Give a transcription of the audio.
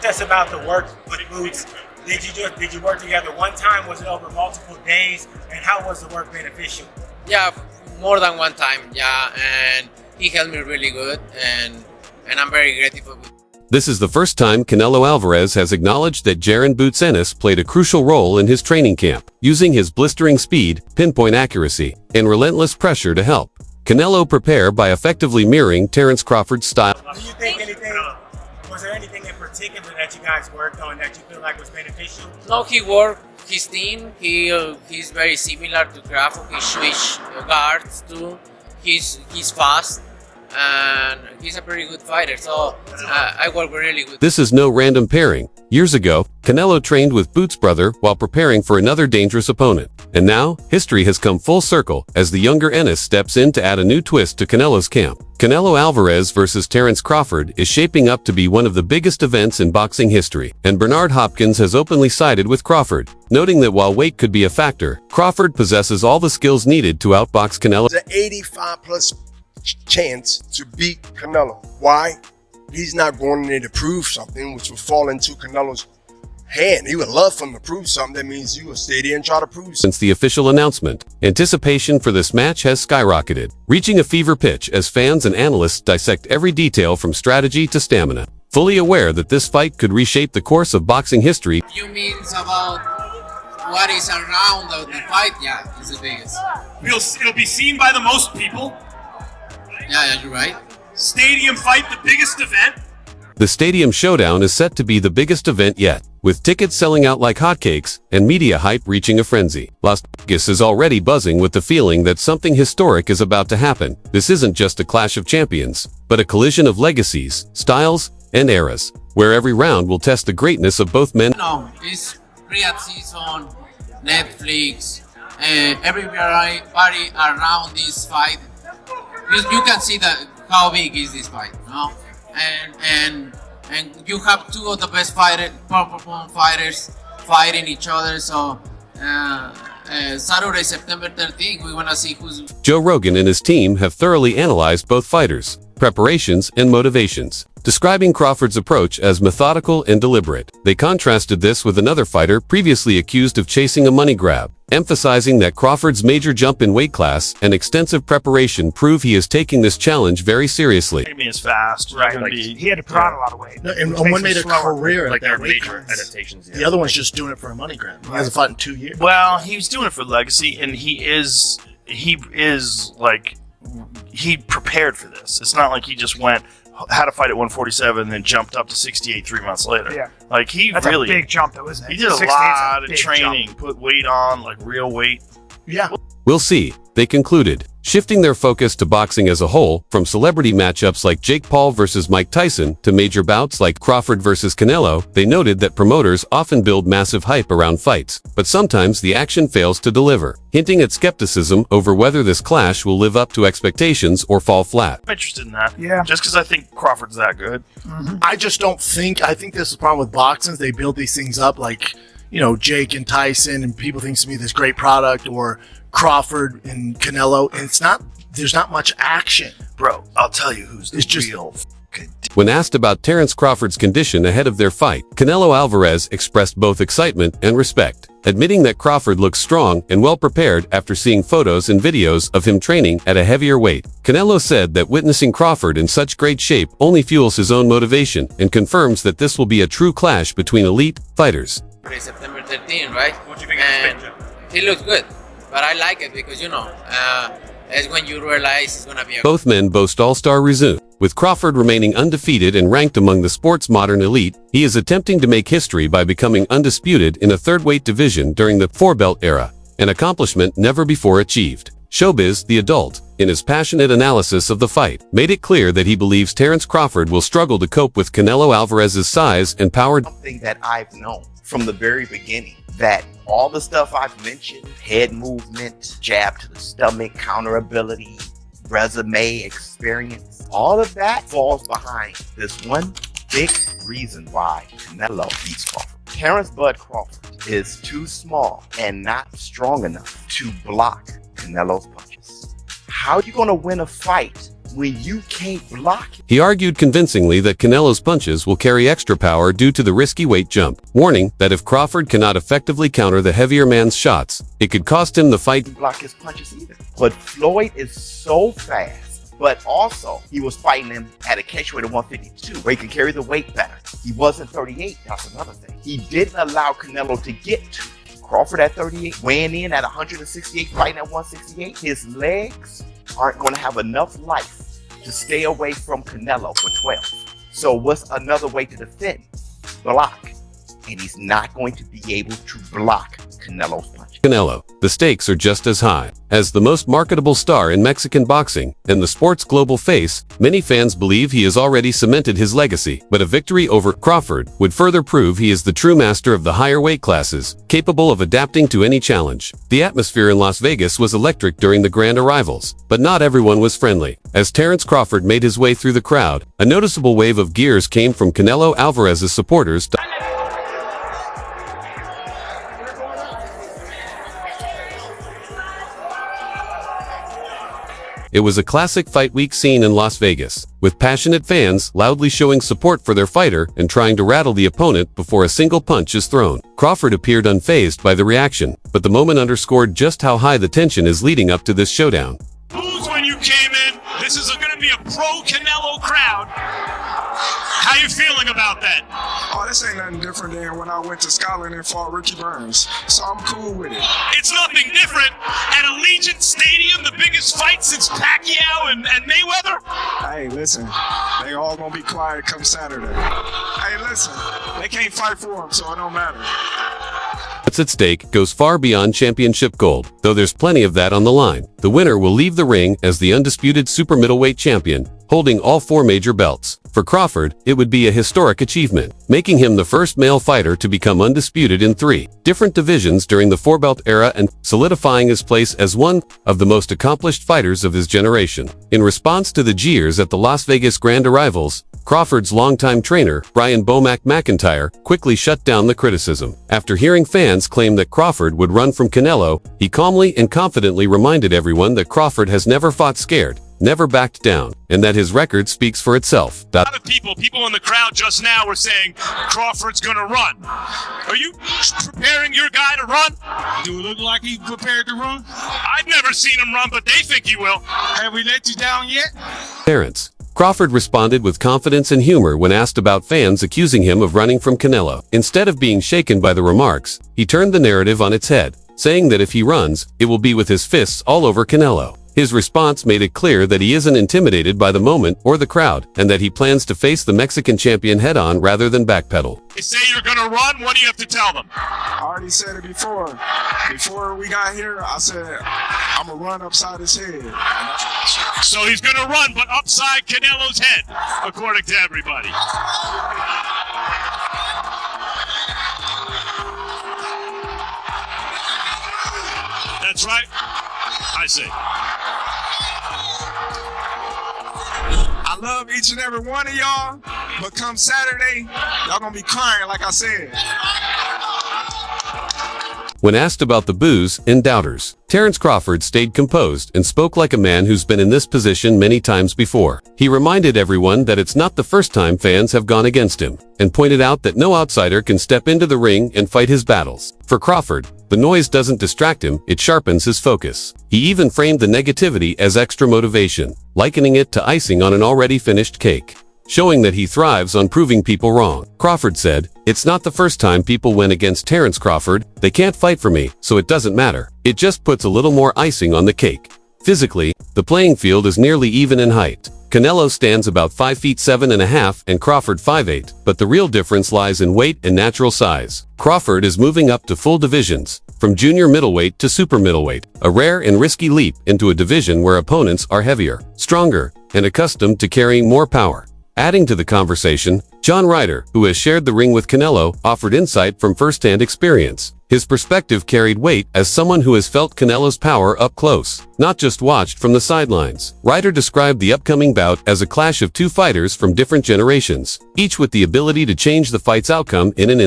Just about the work with Boots. Did you work together one time? Was it over multiple days? And how was the work beneficial? Yeah, more than one time. Yeah, and he helped me really good, and I'm very grateful. This is the first time Canelo Alvarez has acknowledged that Jaron Boots Ennis played a crucial role in his training camp, using his blistering speed, pinpoint accuracy, and relentless pressure to help Canelo prepare by effectively mirroring Terrence Crawford's style. Do you think was there anything in particular that you guys worked on that you feel like was beneficial? No, he worked his team. He's very similar to Crawford. He switched guards too. He's fast. And he's a pretty good fighter, so I work really good. This is no random pairing. Years ago, Canelo trained with Boots' brother while preparing for another dangerous opponent. And now, history has come full circle as the younger Ennis steps in to add a new twist to Canelo's camp. Canelo Alvarez versus Terrence Crawford is shaping up to be one of the biggest events in boxing history, and Bernard Hopkins has openly sided with Crawford, noting that while weight could be a factor, Crawford possesses all the skills needed to outbox Canelo. There's an 85+ chance to beat Canelo. Why? He's not going in there to prove something, which will fall into Canelo's hand. He would love for him to prove something. That means you will stay there and try to prove something. Since the official announcement, anticipation for this match has skyrocketed, reaching a fever pitch as fans and analysts dissect every detail from strategy to stamina, fully aware that this fight could reshape the course of boxing history. You mean about what is around the fight? Yeah, it's the biggest. It'll be seen by the most people. Yeah, you're right. Stadium fight, the biggest event. The Stadium Showdown is set to be the biggest event yet, with tickets selling out like hotcakes and media hype reaching a frenzy. Las Vegas is already buzzing with the feeling that something historic is about to happen. This isn't just a clash of champions, but a collision of legacies, styles, and eras, where every round will test the greatness of both men. No, it's Riyadh season, Netflix, everybody around this fight. You can see how big is this fight, you know? And you have two of the best fighters fighting each other. So Saturday, September 13th, we want to see who's. Joe Rogan and his team have thoroughly analyzed both fighters' preparations and motivations, describing Crawford's approach as methodical and deliberate. They contrasted this with another fighter previously accused of chasing a money grab, emphasizing that Crawford's major jump in weight class and extensive preparation prove he is taking this challenge very seriously. Enemy is fast, Right, like, he had to put on a lot of weight. No, and one made a career Like at their that weight major class. adaptations. The other one's just doing it for a money grab. He hasn't fought in 2 years. Well, he was doing it for legacy, and he prepared for this. It's not like he just had a fight at 147 and then jumped up to 68 3 months later. Yeah. Like That's a big jump, though, isn't it? He did a 68 's lot of big training, jump. put weight on, like real weight. Yeah. We'll see, they concluded, shifting their focus to boxing as a whole, from celebrity matchups like Jake Paul versus Mike Tyson to major bouts like Crawford versus Canelo. They noted that promoters often build massive hype around fights, but sometimes the action fails to deliver, hinting at skepticism over whether this clash will live up to expectations or fall flat. I'm interested in that. Yeah. Just because I think Crawford's that good. I just don't think, I think this is the problem with boxing. They build these things up like, you know, Jake and Tyson, and people think to me this great product, or Crawford and Canelo, and it's not, there's not much action. Bro, I'll tell you who's the It's just- real fucking When asked about Terrence Crawford's condition ahead of their fight, Canelo Alvarez expressed both excitement and respect, admitting that Crawford looks strong and well prepared after seeing photos and videos of him training at a heavier weight. Canelo said that witnessing Crawford in such great shape only fuels his own motivation and confirms that this will be a true clash between elite fighters. September 13th, right? What do you think of And this spin jump? he looks good, but I like it because, you know, it's when you realize it's going to be a Both men boast all-star resume. With Crawford remaining undefeated and ranked among the sport's modern elite, he is attempting to make history by becoming undisputed in a third-weight division during the four-belt era, an accomplishment never before achieved. Showbiz, the adult, in his passionate analysis of the fight, made it clear that he believes Terrence Crawford will struggle to cope with Canelo Alvarez's size and power. Something that I've known from the very beginning, that all the stuff I've mentioned, head movement, jab to the stomach, counter ability, resume, experience, all of that falls behind this one big reason why Canelo beats Crawford. Terrence Bud Crawford is too small and not strong enough to block Canelo's punches. How are you going to win a fight when you can't block it. He argued convincingly that Canelo's punches will carry extra power due to the risky weight jump, warning that if Crawford cannot effectively counter the heavier man's shots, it could cost him the fight. Block his punches either. But Floyd is so fast. But also, he was fighting him at a catchweight of 152, where he could carry the weight better. He wasn't 38, that's another thing. He didn't allow Canelo to get to Crawford at 38, weighing in at 168, fighting at 168. His legs aren't going to have enough life to stay away from Canelo for 12. So what's another way to defend? Block. And he's not going to be able to block Canelo's punch. Canelo, the stakes are just as high. As the most marketable star in Mexican boxing and the sport's global face, many fans believe he has already cemented his legacy. But a victory over Crawford would further prove he is the true master of the higher weight classes, capable of adapting to any challenge. The atmosphere in Las Vegas was electric during the grand arrivals, but not everyone was friendly. As Terrence Crawford made his way through the crowd, a noticeable wave of jeers came from Canelo Alvarez's supporters. It was a classic fight week scene in Las Vegas, with passionate fans loudly showing support for their fighter and trying to rattle the opponent before a single punch is thrown. Crawford appeared unfazed by the reaction, but the moment underscored just how high the tension is leading up to this showdown. Booze when you came in. This is going to be a pro-Canelo crowd. How you feeling about that? Oh, this ain't nothing different than when I went to Scotland and fought Ricky Burns. So I'm cool with it. It's nothing different. At Allegiant Stadium, the biggest fight since Pacquiao and Mayweather? Hey, listen. They all gonna be quiet come Saturday. Hey, listen. They can't fight for him, so it don't matter. What's at stake goes far beyond championship gold, though there's plenty of that on the line. The winner will leave the ring as the undisputed super middleweight champion, holding all 4 major belts. For Crawford, it would be a historic achievement, making him the first male fighter to become undisputed in 3 different divisions during the 4-belt era and solidifying his place as one of the most accomplished fighters of his generation. In response to the jeers at the Las Vegas grand arrivals, Crawford's longtime trainer, Brian Bomac McIntyre, quickly shut down the criticism. After hearing fans claim that Crawford would run from Canelo, he calmly and confidently reminded everyone that Crawford has never fought scared, never backed down, and that his record speaks for itself. A lot of people in the crowd just now were saying Crawford's gonna run. Are you preparing your guy to run? Do it look like he's prepared to run? I've never seen him run, but they think he will. Have we let you down yet? Terrence Crawford responded with confidence and humor when asked about fans accusing him of running from Canelo. Instead of being shaken by the remarks, he turned the narrative on its head, saying that if he runs, it will be with his fists all over Canelo. His response made it clear that he isn't intimidated by the moment or the crowd, and that he plans to face the Mexican champion head-on rather than backpedal. They say you're gonna run, what do you have to tell them? I already said it before. Before we got here, I said I'm gonna run upside his head. So he's gonna run, but upside Canelo's head, according to everybody. That's right. I see. I love each and every one of y'all, but come Saturday, y'all gonna be crying like I said. When asked about the boos and doubters, Terrence Crawford stayed composed and spoke like a man who's been in this position many times before. He reminded everyone that it's not the first time fans have gone against him, and pointed out that no outsider can step into the ring and fight his battles. For Crawford, the noise doesn't distract him, it sharpens his focus. He even framed the negativity as extra motivation, likening it to icing on an already finished cake, showing that he thrives on proving people wrong. Crawford said, "It's not the first time people went against Terrence Crawford. They can't fight for me, so it doesn't matter. It just puts a little more icing on the cake." Physically, the playing field is nearly even in height. Canelo stands about 5 feet 7.5 and Crawford 5'8", but the real difference lies in weight and natural size. Crawford is moving up to full divisions, from junior middleweight to super middleweight, a rare and risky leap into a division where opponents are heavier, stronger, and accustomed to carrying more power. Adding to the conversation, John Ryder, who has shared the ring with Canelo, offered insight from first-hand experience. His perspective carried weight as someone who has felt Canelo's power up close, not just watched from the sidelines. Ryder described the upcoming bout as a clash of 2 fighters from different generations, each with the ability to change the fight's outcome in an instant.